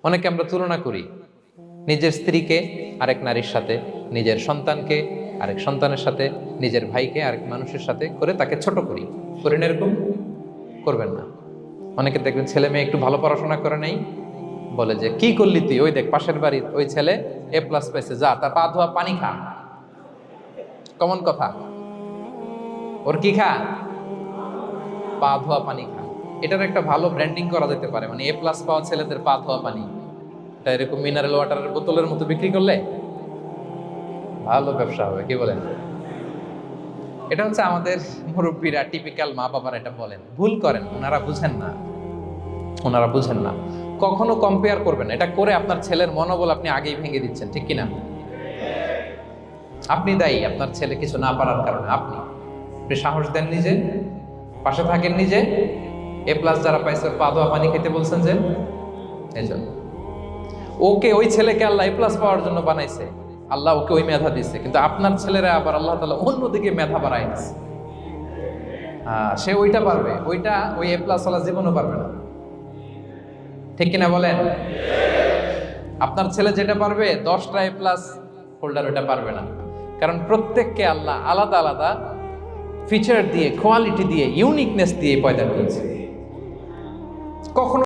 অনেকে আমরা তুলনা করি নিজের স্ত্রীকে আরেক নারীর সাথে, নিজের সন্তানকে আরেক সন্তানের সাথে, নিজের ভাইকে আরেক মানুষের সাথে করে তাকে ছোট করি। করেন এরকম? করবেন না। অনেকে দেখবেন ছেলে মেয়ে একটু ভালো পড়াশোনা করে নাই, বলে যে কি করলি তুই, ওই দেখ পাশের বাড়ির ওই ছেলে A+ পাইছে, যা তার পা ধোয়া পানি খা। কমন কথা, ওর কি খা? পা ধোয়া পানি খা। এটার একটা ভালো ব্র্যান্ডিং করা যেতে পারে, মানে A+ পাওয়া ছেলেদের পা ধোয়া পানি, এটা এরকম মিনারেল ওয়াটারের বোতলের মতো বিক্রি করলে ভালো ব্যবসা হবে, কি বলেন? এটা হচ্ছে আমাদের মুরব্বীরা, টিপিক্যাল মা বাবারা এটা বলেন, ভুল করেন, ওনারা বুঝেন না, ওনারা বুঝেন না। কখনো কম্পেয়ার করবেন না, এটা করে আপনার ছেলের মনোবল আপনি আগেই ভেঙে দিচ্ছেন, ঠিক কিনা? আপনি দায়ী আপনার ছেলে কিছু না পারার কারণে। আপনি সাহস দেন নিজে, পাশে থাকেন নিজে। A+ যারা পাইছে পা ধোয়া পানি খেতে বলছেন যে, এই জন্য ওকে, ওই ছেলেকে আল্লাহ A+ পাওয়ার জন্য বানাইছে, আল্লাহ ওকে ওই মেধা দিচ্ছে, কিন্তু আপনার ছেলেরা আবার আল্লাহ তাআলা অন্যদিকে মেধা বাড়াই দিচ্ছে। সে ওইটা পারবে, ওইটা ওই A+ ওয়ালা জীবনও পারবে না, ঠিক কিনা বলেন? আপনার ছেলে যেটা পারবে 10টা A+ হোল্ডার ওটা পারবে না, কারণ প্রত্যেককে আল্লাহ আলাদা আলাদা ফিচার দিয়ে, কোয়ালিটি দিয়ে, ইউনিকনেস দিয়ে পয়দা করেছে। কখনো